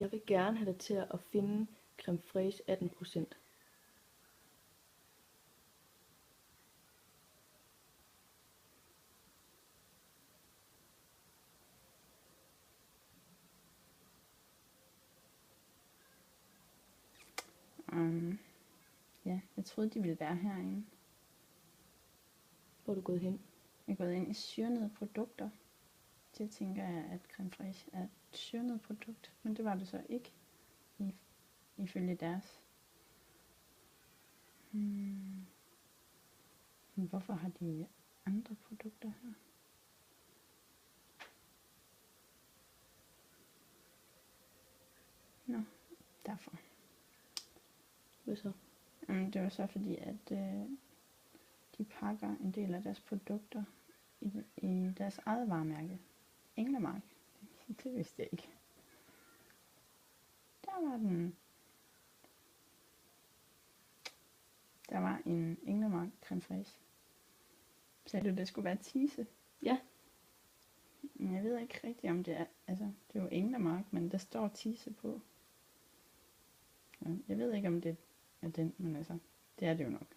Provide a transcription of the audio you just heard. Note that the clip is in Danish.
Jeg vil gerne have dig til at finde creme fraiche 18%. Ja, jeg troede, de ville være herinde. Hvor er du gået hen? Jeg er gået ind i syrnede produkter. Det tænker jeg, at creme fraiche er et syrnet produkt, men det var det så ikke, ifølge deres. Men hvorfor har de andre produkter her? Nå, derfor. Hvad så? Det var så fordi, at de pakker en del af deres produkter i deres eget varemærke. Englemark. Det vidste jeg ikke. Der var den. Der var en Englemark creme fraiche. Sagde du, det skulle være Tise? Ja. Men jeg ved ikke rigtigt, om det er... Altså, det er jo Englemark, men der står Tise på. Jeg ved ikke, om det er den, men altså, det er det jo nok.